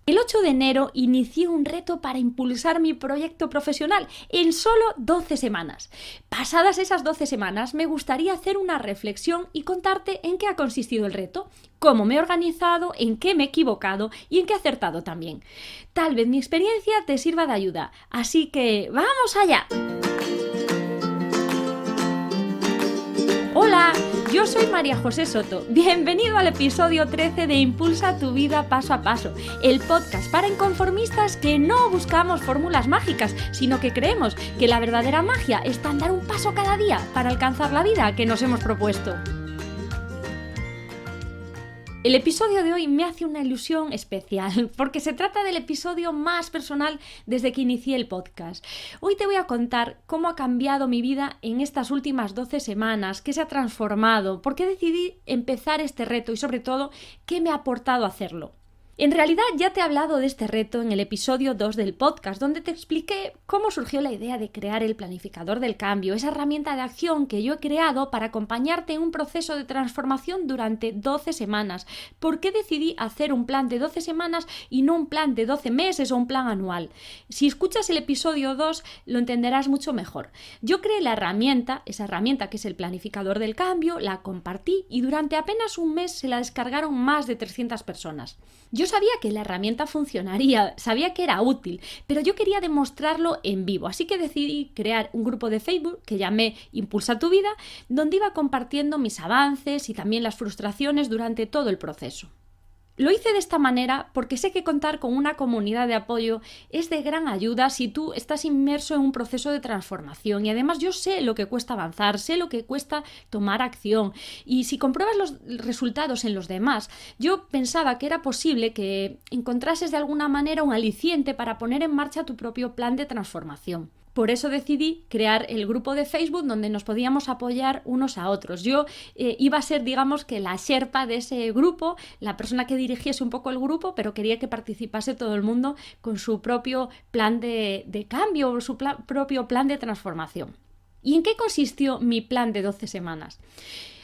El 8 de enero inicié un reto para impulsar mi proyecto profesional en solo 12 semanas. Pasadas esas 12 semanas me gustaría hacer una reflexión y contarte en qué ha consistido el reto, cómo me he organizado, en qué me he equivocado y en qué he acertado también. Tal vez mi experiencia te sirva de ayuda, así que ¡vamos allá! Hola, yo soy María José Soto. Bienvenido al episodio 13 de Impulsa tu vida paso a paso, el podcast para inconformistas que no buscamos fórmulas mágicas, sino que creemos que la verdadera magia está en dar un paso cada día para alcanzar la vida que nos hemos propuesto. El episodio de hoy me hace una ilusión especial porque se trata del episodio más personal desde que inicié el podcast. Hoy te voy a contar cómo ha cambiado mi vida en estas últimas 12 semanas, qué se ha transformado, por qué decidí empezar este reto y sobre todo qué me ha aportado hacerlo. En realidad ya te he hablado de este reto en el episodio 2 del podcast, donde te expliqué cómo surgió la idea de crear el planificador del cambio, esa herramienta de acción que yo he creado para acompañarte en un proceso de transformación durante 12 semanas. ¿Por qué decidí hacer un plan de 12 semanas y no un plan de 12 meses o un plan anual? Si escuchas el episodio 2 lo entenderás mucho mejor. Yo creé la herramienta, esa herramienta que es el planificador del cambio, la compartí y durante apenas un mes se la descargaron más de 300 personas. Yo sabía que la herramienta funcionaría, sabía que era útil, pero yo quería demostrarlo en vivo, así que decidí crear un grupo de Facebook que llamé Impulsa tu vida, donde iba compartiendo mis avances y también las frustraciones durante todo el proceso. Lo hice de esta manera porque sé que contar con una comunidad de apoyo es de gran ayuda si tú estás inmerso en un proceso de transformación y además yo sé lo que cuesta avanzar, sé lo que cuesta tomar acción y si compruebas los resultados en los demás, yo pensaba que era posible que encontrases de alguna manera un aliciente para poner en marcha tu propio plan de transformación. Por eso decidí crear el grupo de Facebook donde nos podíamos apoyar unos a otros. Yo iba a ser, digamos, que la sherpa de ese grupo, la persona que dirigiese un poco el grupo, pero quería que participase todo el mundo con su propio plan de cambio o su propio plan de transformación. ¿Y en qué consistió mi plan de 12 semanas?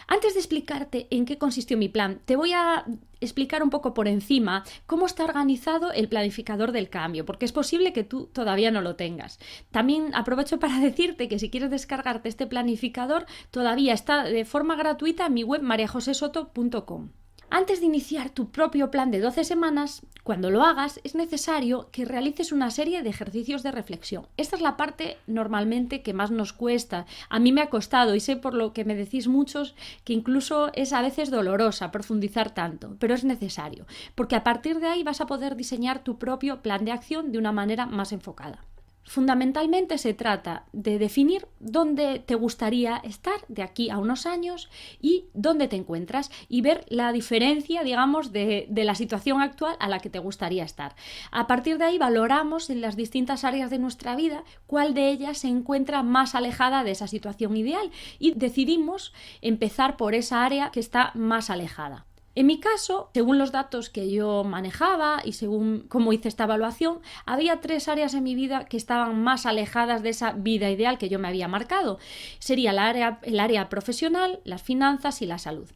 Antes de explicarte en qué consistió mi plan, te voy a explicar un poco por encima cómo está organizado el planificador del cambio, porque es posible que tú todavía no lo tengas. También aprovecho para decirte que si quieres descargarte este planificador, todavía está de forma gratuita en mi web mariajosesoto.com. Antes de iniciar tu propio plan de 12 semanas, cuando lo hagas, es necesario que realices una serie de ejercicios de reflexión. Esta es la parte normalmente que más nos cuesta. A mí me ha costado y sé por lo que me decís muchos que incluso es a veces dolorosa profundizar tanto, pero es necesario, porque a partir de ahí vas a poder diseñar tu propio plan de acción de una manera más enfocada. Fundamentalmente se trata de definir dónde te gustaría estar de aquí a unos años y dónde te encuentras y ver la diferencia, digamos, de la situación actual a la que te gustaría estar. A partir de ahí valoramos en las distintas áreas de nuestra vida cuál de ellas se encuentra más alejada de esa situación ideal y decidimos empezar por esa área que está más alejada. En mi caso, según los datos que yo manejaba y según cómo hice esta evaluación, había 3 áreas en mi vida que estaban más alejadas de esa vida ideal que yo me había marcado. Sería el área profesional, las finanzas y la salud.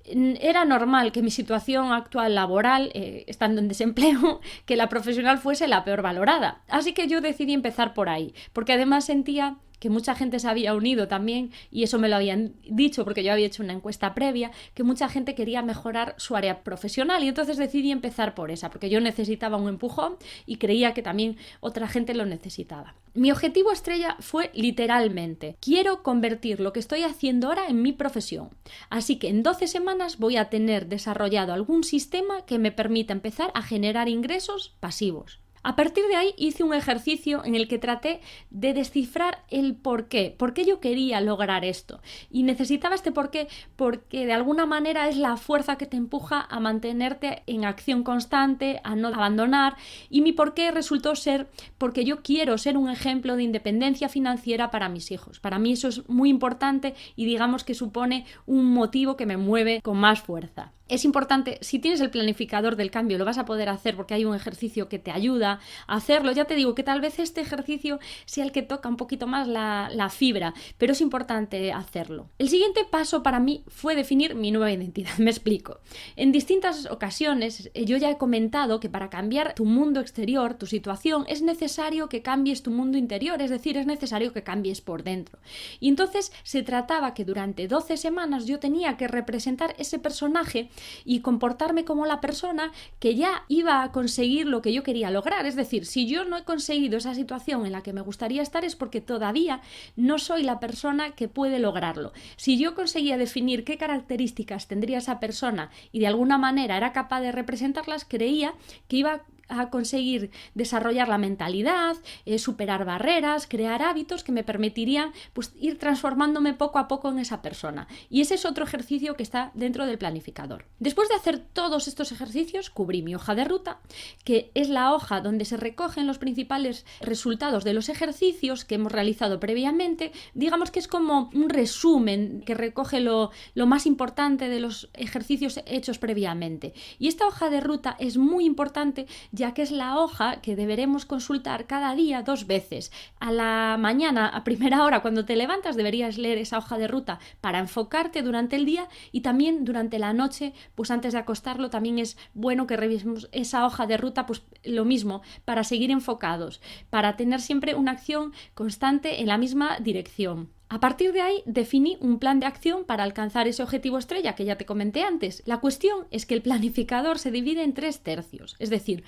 Era normal que mi situación actual laboral, estando en desempleo, que la profesional fuese la peor valorada. Así que yo decidí empezar por ahí, porque además sentía que mucha gente se había unido también, y eso me lo habían dicho porque yo había hecho una encuesta previa, que mucha gente quería mejorar su área profesional y entonces decidí empezar por esa, porque yo necesitaba un empujón y creía que también otra gente lo necesitaba. Mi objetivo estrella fue literalmente, quiero convertir lo que estoy haciendo ahora en mi profesión. Así que en 12 semanas voy a tener desarrollado algún sistema que me permita empezar a generar ingresos pasivos. A partir de ahí hice un ejercicio en el que traté de descifrar el por qué yo quería lograr esto. Y necesitaba este porqué porque de alguna manera es la fuerza que te empuja a mantenerte en acción constante, a no abandonar. Y mi porqué resultó ser porque yo quiero ser un ejemplo de independencia financiera para mis hijos. Para mí eso es muy importante y digamos que supone un motivo que me mueve con más fuerza. Es importante, si tienes el planificador del cambio, lo vas a poder hacer porque hay un ejercicio que te ayuda a hacerlo. Ya te digo que tal vez este ejercicio sea el que toca un poquito más la fibra, pero es importante hacerlo. El siguiente paso para mí fue definir mi nueva identidad. Me explico. En distintas ocasiones yo ya he comentado que para cambiar tu mundo exterior, tu situación, es necesario que cambies tu mundo interior, es decir, es necesario que cambies por dentro. Y entonces se trataba que durante 12 semanas yo tenía que representar ese personaje y comportarme como la persona que ya iba a conseguir lo que yo quería lograr. Es decir, si yo no he conseguido esa situación en la que me gustaría estar es porque todavía no soy la persona que puede lograrlo. Si yo conseguía definir qué características tendría esa persona y de alguna manera era capaz de representarlas, creía que iba a conseguir desarrollar la mentalidad, superar barreras, crear hábitos que me permitirían pues, ir transformándome poco a poco en esa persona. Y ese es otro ejercicio que está dentro del planificador. Después de hacer todos estos ejercicios, cubrí mi hoja de ruta, que es la hoja donde se recogen los principales resultados de los ejercicios que hemos realizado previamente. Digamos que es como un resumen que recoge lo más importante de los ejercicios hechos previamente. Y esta hoja de ruta es muy importante ya que es la hoja que deberemos consultar cada día 2 veces. A la mañana, a primera hora, cuando te levantas, deberías leer esa hoja de ruta para enfocarte durante el día y también durante la noche, pues antes de acostarlo, también es bueno que revisemos esa hoja de ruta, pues lo mismo, para seguir enfocados, para tener siempre una acción constante en la misma dirección. A partir de ahí definí un plan de acción para alcanzar ese objetivo estrella que ya te comenté antes. La cuestión es que el planificador se divide en 3 tercios, es decir,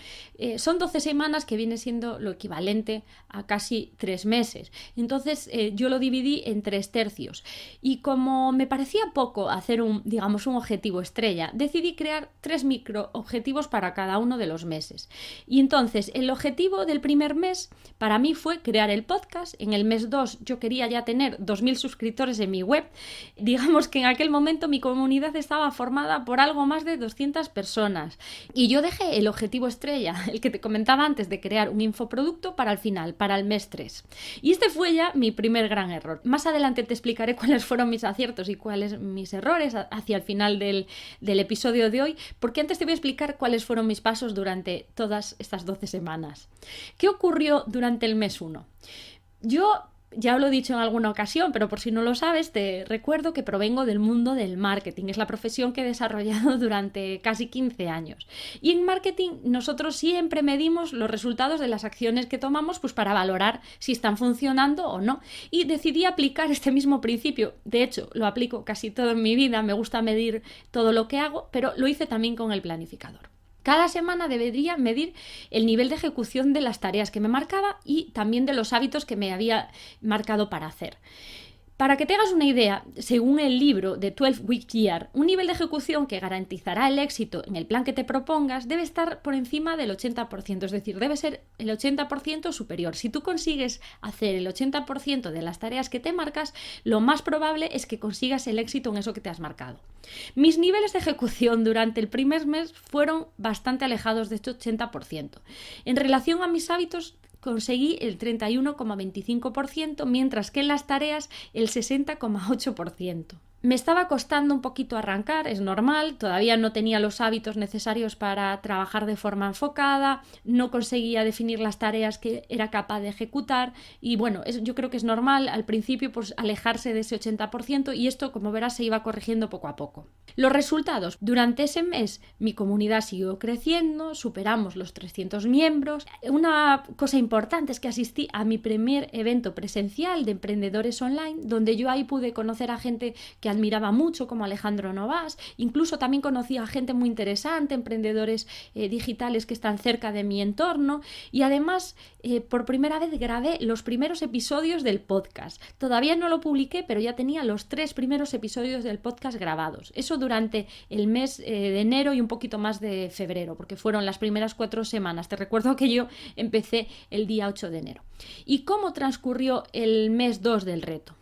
son 12 semanas que viene siendo lo equivalente a casi 3 meses. Entonces yo lo dividí en 3 tercios y como me parecía poco hacer un objetivo estrella, decidí crear 3 micro objetivos para cada uno de los meses. Y entonces el objetivo del primer mes para mí fue crear el podcast. En el mes 2 yo quería ya tener 2.000 suscriptores en mi web. Digamos que en aquel momento mi comunidad estaba formada por algo más de 200 personas. Y yo dejé el objetivo estrella, el que te comentaba antes, de crear un infoproducto para el final, para el mes 3. Y este fue ya mi primer gran error. Más adelante te explicaré cuáles fueron mis aciertos y cuáles mis errores hacia el final del episodio de hoy, porque antes te voy a explicar cuáles fueron mis pasos durante todas estas 12 semanas. ¿Qué ocurrió durante el mes 1? Yo ya lo he dicho en alguna ocasión, pero por si no lo sabes, te recuerdo que provengo del mundo del marketing. Es la profesión que he desarrollado durante casi 15 años. Y en marketing nosotros siempre medimos los resultados de las acciones que tomamos pues para valorar si están funcionando o no. Y decidí aplicar este mismo principio. De hecho, lo aplico casi todo en mi vida. Me gusta medir todo lo que hago, pero lo hice también con el planificador. Cada semana debería medir el nivel de ejecución de las tareas que me marcaba y también de los hábitos que me había marcado para hacer. Para que te hagas una idea, según el libro de 12 Week Year, un nivel de ejecución que garantizará el éxito en el plan que te propongas debe estar por encima del 80%, es decir, debe ser el 80% superior. Si tú consigues hacer el 80% de las tareas que te marcas, lo más probable es que consigas el éxito en eso que te has marcado. Mis niveles de ejecución durante el primer mes fueron bastante alejados de este 80%. En relación a mis hábitos, conseguí el 31,25%, mientras que en las tareas el 60,8%. Me estaba costando un poquito arrancar, es normal, todavía no tenía los hábitos necesarios para trabajar de forma enfocada, no conseguía definir las tareas que era capaz de ejecutar y bueno, yo creo que es normal al principio pues alejarse de ese 80% y esto, como verás, se iba corrigiendo poco a poco. Los resultados: durante ese mes mi comunidad siguió creciendo, superamos los 300 miembros. Una cosa importante es que asistí a mi primer evento presencial de emprendedores online, donde yo ahí pude conocer a gente que admiraba mucho, como Alejandro Novas. Incluso también conocí a gente muy interesante, emprendedores digitales que están cerca de mi entorno y además por primera vez grabé los primeros episodios del podcast. Todavía no lo publiqué, pero ya tenía los 3 primeros episodios del podcast grabados. Eso durante el mes de enero y un poquito más de febrero, porque fueron las primeras 4 semanas. Te recuerdo que yo empecé el día 8 de enero. ¿Y cómo transcurrió el mes 2 del reto?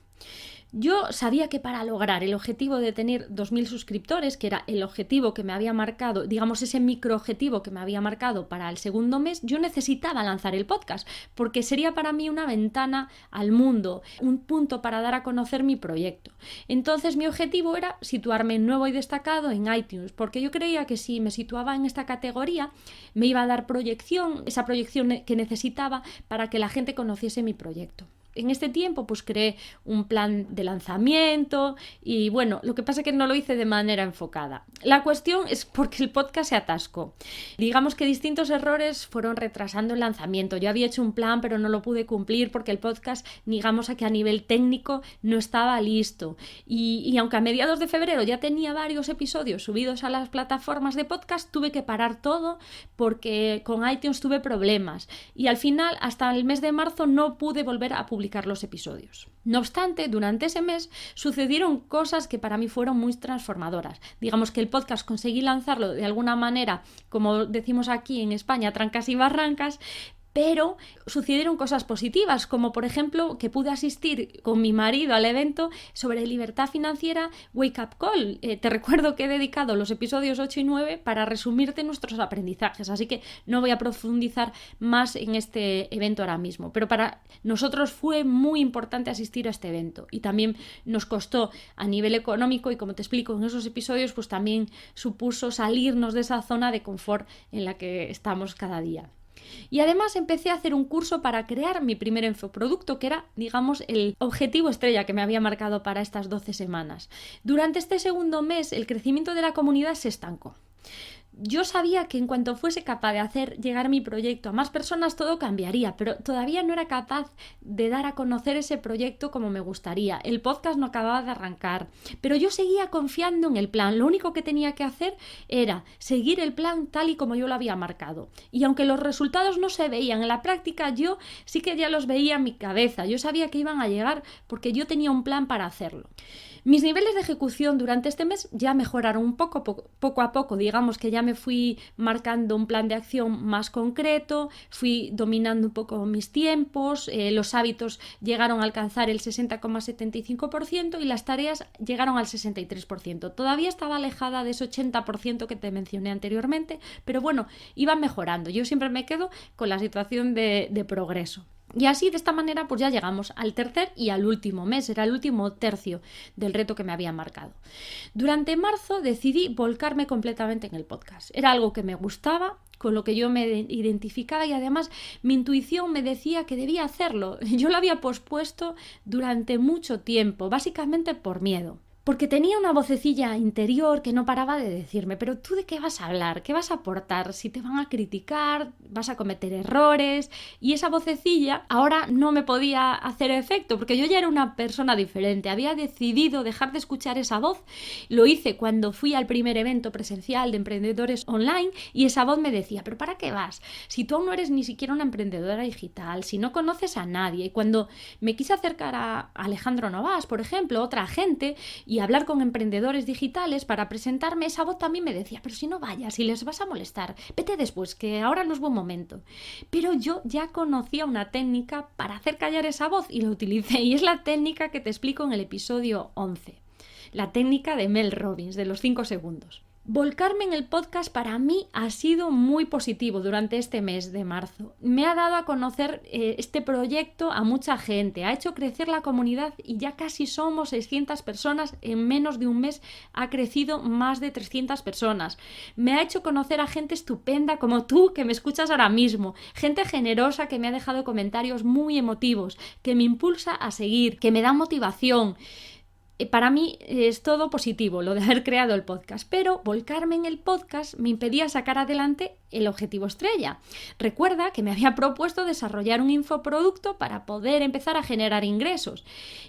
Yo sabía que para lograr el objetivo de tener 2.000 suscriptores, que era el objetivo que me había marcado, digamos ese microobjetivo que me había marcado para el segundo mes, yo necesitaba lanzar el podcast, porque sería para mí una ventana al mundo, un punto para dar a conocer mi proyecto. Entonces mi objetivo era situarme en nuevo y destacado en iTunes, porque yo creía que si me situaba en esta categoría me iba a dar proyección, esa proyección que necesitaba para que la gente conociese mi proyecto. En este tiempo pues creé un plan de lanzamiento y bueno, lo que pasa es que no lo hice de manera enfocada. La cuestión es porque el podcast se atascó. Digamos que distintos errores fueron retrasando el lanzamiento. Yo había hecho un plan pero no lo pude cumplir porque el podcast, digamos que a nivel técnico no estaba listo. Y aunque a mediados de febrero ya tenía varios episodios subidos a las plataformas de podcast, tuve que parar todo porque con iTunes tuve problemas. Y al final, hasta el mes de marzo, no pude volver a publicar los episodios. No obstante, durante ese mes sucedieron cosas que para mí fueron muy transformadoras. Digamos que el podcast conseguí lanzarlo de alguna manera, como decimos aquí en España, trancas y barrancas, pero sucedieron cosas positivas, como por ejemplo que pude asistir con mi marido al evento sobre libertad financiera Wake Up Call. Te recuerdo que he dedicado los episodios 8 y 9 para resumirte nuestros aprendizajes, así que no voy a profundizar más en este evento ahora mismo, pero para nosotros fue muy importante asistir a este evento y también nos costó a nivel económico y como te explico en esos episodios, pues también supuso salirnos de esa zona de confort en la que estamos cada día. Y además empecé a hacer un curso para crear mi primer infoproducto, que era, digamos, el objetivo estrella que me había marcado para estas 12 semanas. Durante este segundo mes, el crecimiento de la comunidad se estancó. Yo sabía que en cuanto fuese capaz de hacer llegar mi proyecto a más personas todo cambiaría, pero todavía no era capaz de dar a conocer ese proyecto como me gustaría. El podcast no acababa de arrancar, pero yo seguía confiando en el plan. Lo único que tenía que hacer era seguir el plan tal y como yo lo había marcado. Y aunque los resultados no se veían en la práctica, yo sí que ya los veía en mi cabeza. Yo sabía que iban a llegar porque yo tenía un plan para hacerlo. Mis niveles de ejecución durante este mes ya mejoraron un poco a poco, digamos que ya me fui marcando un plan de acción más concreto, fui dominando un poco mis tiempos, los hábitos llegaron a alcanzar el 60,75% y las tareas llegaron al 63%. Todavía estaba alejada de ese 80% que te mencioné anteriormente, pero bueno, iba mejorando. Yo siempre me quedo con la situación de progreso. Y así, de esta manera, pues ya llegamos al tercer y al último mes, era el último tercio del reto que me había marcado. Durante marzo decidí volcarme completamente en el podcast. Era algo que me gustaba, con lo que yo me identificaba y además mi intuición me decía que debía hacerlo. Yo lo había pospuesto durante mucho tiempo, básicamente por miedo. Porque tenía una vocecilla interior que no paraba de decirme, pero ¿tú de qué vas a hablar? ¿Qué vas a aportar? Si te van a criticar, vas a cometer errores. Y esa vocecilla ahora no me podía hacer efecto, porque yo ya era una persona diferente. Había decidido dejar de escuchar esa voz. Lo hice cuando fui al primer evento presencial de emprendedores online y esa voz me decía, ¿pero para qué vas? Si tú aún no eres ni siquiera una emprendedora digital, si no conoces a nadie. Y cuando me quise acercar a Alejandro Novas, por ejemplo, otra gente, y hablar con emprendedores digitales para presentarme, esa voz también me decía, pero si no vayas, si les vas a molestar, vete después, que ahora no es buen momento. Pero yo ya conocía una técnica para hacer callar esa voz y la utilicé, y es la técnica que te explico en el episodio 11, la técnica de Mel Robbins, de los 5 segundos. Volcarme en el podcast para mí ha sido muy positivo durante este mes de marzo. Me ha dado a conocer este proyecto a mucha gente, ha hecho crecer la comunidad y ya casi somos 600 personas. En menos de un mes ha crecido más de 300 personas. Me ha hecho conocer a gente estupenda como tú que me escuchas ahora mismo, gente generosa que me ha dejado comentarios muy emotivos, que me impulsa a seguir, que me da motivación. Para mí es todo positivo lo de haber creado el podcast, pero volcarme en el podcast me impedía sacar adelante el objetivo estrella. Recuerda que me había propuesto desarrollar un infoproducto para poder empezar a generar ingresos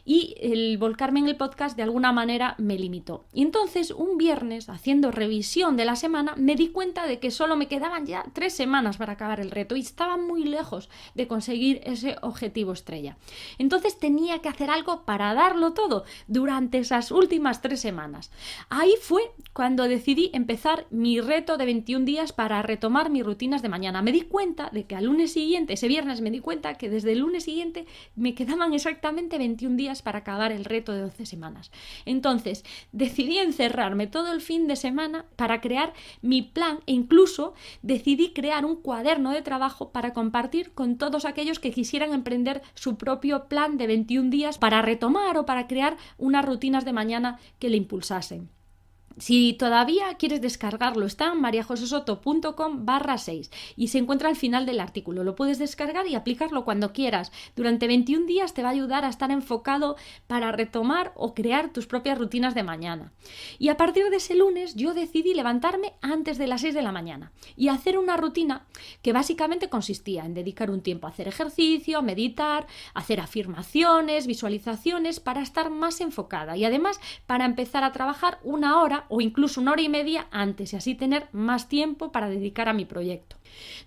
y el volcarme en el podcast de alguna manera me limitó. Y entonces un viernes, haciendo revisión de la semana, me di cuenta de que solo me quedaban ya 3 semanas para acabar el reto y estaba muy lejos de conseguir ese objetivo estrella. Entonces tenía que hacer algo para darlo todo. Durante durante esas últimas 3 semanas. Ahí fue cuando decidí empezar mi reto de 21 días para retomar mis rutinas de mañana. Me di cuenta de que al lunes siguiente, ese viernes me di cuenta que desde el lunes siguiente me quedaban exactamente 21 días para acabar el reto de 12 semanas. Entonces decidí encerrarme todo el fin de semana para crear mi plan e incluso decidí crear un cuaderno de trabajo para compartir con todos aquellos que quisieran emprender su propio plan de 21 días para retomar o para crear unas rutinas de mañana que le impulsasen. Si todavía quieres descargarlo, está en mariajosesoto.com/6 y se encuentra al final del artículo. Lo puedes descargar y aplicarlo cuando quieras. Durante 21 días te va a ayudar a estar enfocado para retomar o crear tus propias rutinas de mañana. Y a partir de ese lunes yo decidí levantarme antes de las 6 de la mañana y hacer una rutina que básicamente consistía en dedicar un tiempo a hacer ejercicio, a meditar, a hacer afirmaciones, visualizaciones para estar más enfocada y además para empezar a trabajar 1 hora o incluso 1 hora y media antes y así tener más tiempo para dedicar a mi proyecto.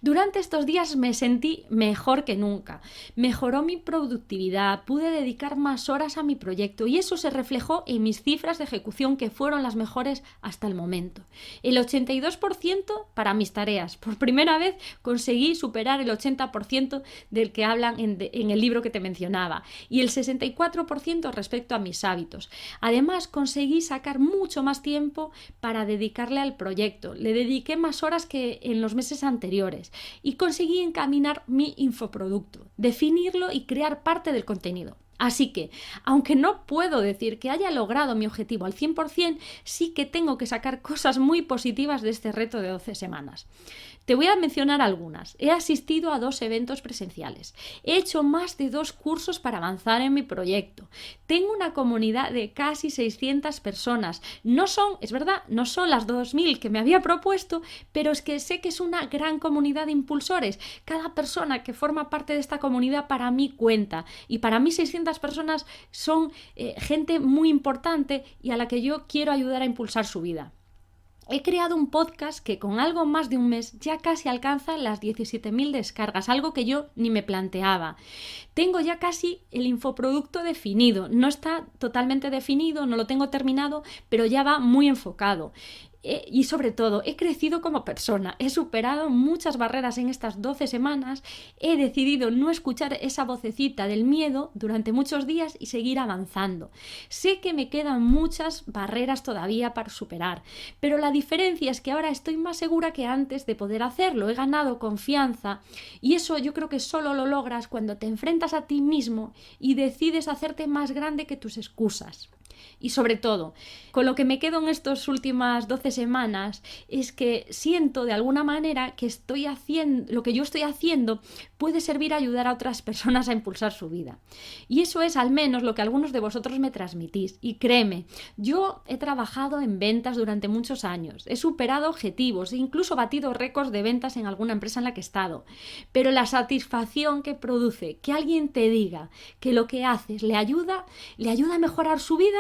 Durante estos días me sentí mejor que nunca, mejoró mi productividad, pude dedicar más horas a mi proyecto y eso se reflejó en mis cifras de ejecución que fueron las mejores hasta el momento. El 82% para mis tareas. Por primera vez conseguí superar el 80% del que hablan en el libro que te mencionaba y el 64% respecto a mis hábitos. Además conseguí sacar mucho más tiempo para dedicarle al proyecto. Le dediqué más horas que en los meses anteriores y conseguí encaminar mi infoproducto, definirlo y crear parte del contenido. Así que, aunque no puedo decir que haya logrado mi objetivo al 100%, sí que tengo que sacar cosas muy positivas de este reto de 12 semanas. Te voy a mencionar algunas. He asistido a 2 eventos presenciales. He hecho más de 2 cursos para avanzar en mi proyecto. Tengo una comunidad de casi 600 personas. Es verdad, no son las 2000 que me había propuesto, pero es que sé que es una gran comunidad de impulsores. Cada persona que forma parte de esta comunidad para mí cuenta. Y para mí 600 personas son gente muy importante y a la que yo quiero ayudar a impulsar su vida. He creado un podcast que con algo más de un mes ya casi alcanza las 17.000 descargas, algo que yo ni me planteaba. Tengo ya casi el infoproducto definido, no está totalmente definido, no lo tengo terminado, pero ya va muy enfocado. Y sobre todo, he crecido como persona, he superado muchas barreras en estas 12 semanas, he decidido no escuchar esa vocecita del miedo durante muchos días y seguir avanzando. Sé que me quedan muchas barreras todavía para superar, pero la diferencia es que ahora estoy más segura que antes de poder hacerlo, he ganado confianza y eso yo creo que solo lo logras cuando te enfrentas a ti mismo y decides hacerte más grande que tus excusas. Y sobre todo, con lo que me quedo en estas últimas 12 semanas es que siento de alguna manera que lo que yo estoy haciendo puede servir a ayudar a otras personas a impulsar su vida. Y eso es al menos lo que algunos de vosotros me transmitís. Y créeme, yo he trabajado en ventas durante muchos años, he superado objetivos e incluso batido récords de ventas en alguna empresa en la que he estado. Pero la satisfacción que produce que alguien te diga que lo que haces le ayuda a mejorar su vida,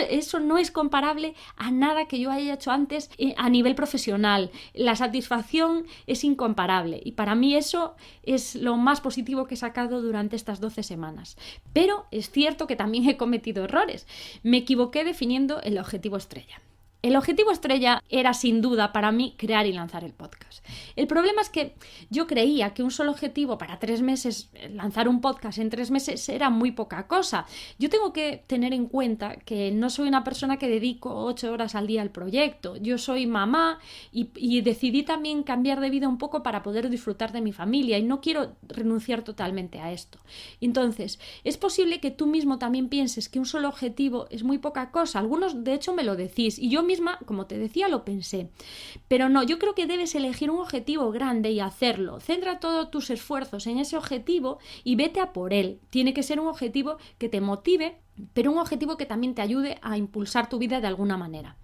eso no es comparable a nada que yo haya hecho antes a nivel profesional. La satisfacción es incomparable y para mí eso es lo más positivo que he sacado durante estas 12 semanas. Pero es cierto que también he cometido errores. Me equivoqué definiendo el objetivo estrella. El objetivo estrella era sin duda para mí crear y lanzar el podcast. El problema es que yo creía que un solo objetivo para 3 meses, lanzar un podcast en 3 meses era muy poca cosa. Yo tengo que tener en cuenta que no soy una persona que dedico 8 horas al día al proyecto. Yo soy mamá y decidí también cambiar de vida un poco para poder disfrutar de mi familia y no quiero renunciar totalmente a esto. Entonces, es posible que tú mismo también pienses que un solo objetivo es muy poca cosa. Algunos de hecho me lo decís y yo misma, como te decía, lo pensé. Pero no, yo creo que debes elegir un objetivo grande y hacerlo. Centra todos tus esfuerzos en ese objetivo y vete a por él. Tiene que ser un objetivo que te motive, pero un objetivo que también te ayude a impulsar tu vida de alguna manera.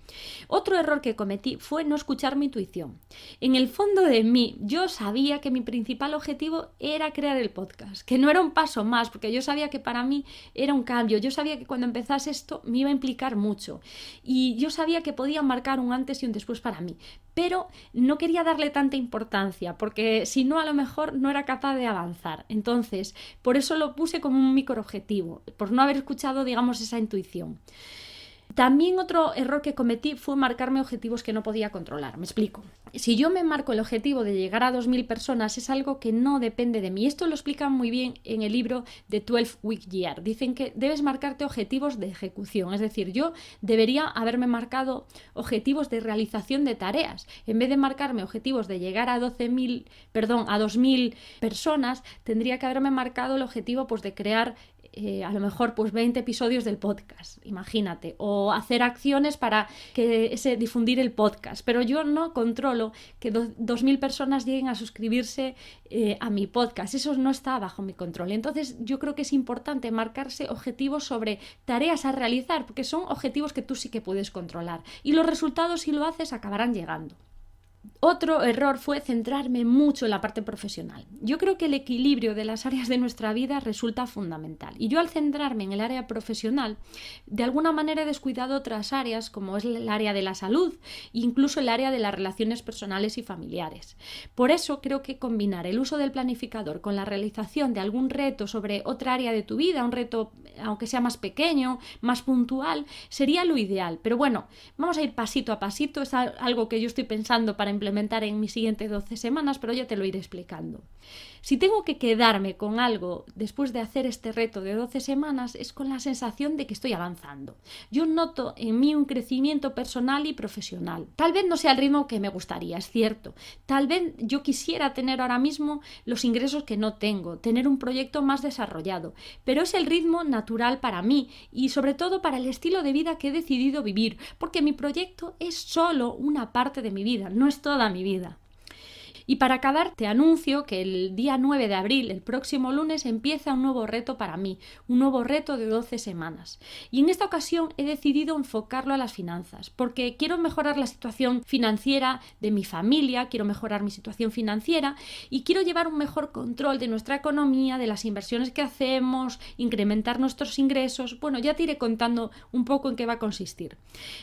Otro error que cometí fue no escuchar mi intuición. En el fondo de mí, yo sabía que mi principal objetivo era crear el podcast, que no era un paso más, porque yo sabía que para mí era un cambio. Yo sabía que cuando empezase esto me iba a implicar mucho y yo sabía que podía marcar un antes y un después para mí, pero no quería darle tanta importancia, porque si no, a lo mejor no era capaz de avanzar. Entonces, por eso lo puse como un microobjetivo, por no haber escuchado, digamos, esa intuición. También otro error que cometí fue marcarme objetivos que no podía controlar. Me explico. Si yo me marco el objetivo de llegar a 2000 personas, es algo que no depende de mí. Esto lo explican muy bien en el libro The 12 Week Year. Dicen que debes marcarte objetivos de ejecución. Es decir, yo debería haberme marcado objetivos de realización de tareas. En vez de marcarme objetivos de llegar a 2000 personas, tendría que haberme marcado el objetivo de crear a lo mejor 20 episodios del podcast, imagínate, o hacer acciones para difundir el podcast, pero yo no controlo que 2000 personas lleguen a suscribirse a mi podcast, eso no está bajo mi control. Entonces yo creo que es importante marcarse objetivos sobre tareas a realizar, porque son objetivos que tú sí que puedes controlar y los resultados, si lo haces, acabarán llegando. Otro error fue centrarme mucho en la parte profesional. Yo creo que el equilibrio de las áreas de nuestra vida resulta fundamental. Y yo, al centrarme en el área profesional, de alguna manera he descuidado otras áreas, como es el área de la salud e incluso el área de las relaciones personales y familiares. Por eso creo que combinar el uso del planificador con la realización de algún reto sobre otra área de tu vida, un reto aunque sea más pequeño, más puntual, sería lo ideal. Pero bueno, vamos a ir pasito a pasito. Es algo que yo estoy pensando para implementar en mis siguientes 12 semanas, pero ya te lo iré explicando. Si tengo que quedarme con algo después de hacer este reto de 12 semanas, es con la sensación de que estoy avanzando. Yo noto en mí un crecimiento personal y profesional. Tal vez no sea el ritmo que me gustaría, es cierto. Tal vez yo quisiera tener ahora mismo los ingresos que no tengo, tener un proyecto más desarrollado, pero es el ritmo natural para mí y sobre todo para el estilo de vida que he decidido vivir, porque mi proyecto es solo una parte de mi vida, no es toda mi vida. Y para acabar, te anuncio que el día 9 de abril, el próximo lunes, empieza un nuevo reto para mí, un nuevo reto de 12 semanas. Y en esta ocasión he decidido enfocarlo a las finanzas, porque quiero mejorar la situación financiera de mi familia, quiero mejorar mi situación financiera y quiero llevar un mejor control de nuestra economía, de las inversiones que hacemos, incrementar nuestros ingresos. Bueno, ya te iré contando un poco en qué va a consistir.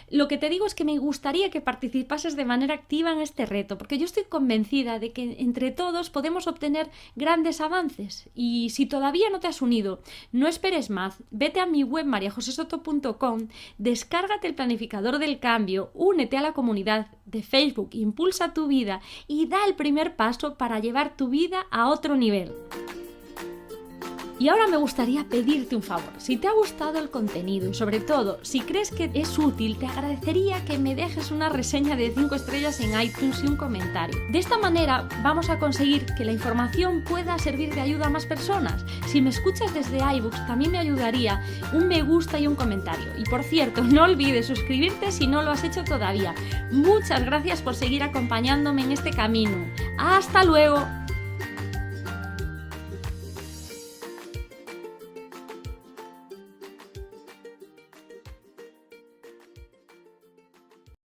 Lo que te digo es que me gustaría que participases de manera activa en este reto, porque yo estoy convencida de que entre todos podemos obtener grandes avances. Y si todavía no te has unido, no esperes más, vete a mi web mariajosesoto.com, descárgate el planificador del cambio, únete a la comunidad de Facebook Impulsa tu vida y da el primer paso para llevar tu vida a otro nivel. Y ahora me gustaría pedirte un favor. Si te ha gustado el contenido y sobre todo si crees que es útil, te agradecería que me dejes una reseña de 5 estrellas en iTunes y un comentario. De esta manera vamos a conseguir que la información pueda servir de ayuda a más personas. Si me escuchas desde iBooks, también me ayudaría un me gusta y un comentario. Y por cierto, no olvides suscribirte si no lo has hecho todavía. Muchas gracias por seguir acompañándome en este camino. ¡Hasta luego!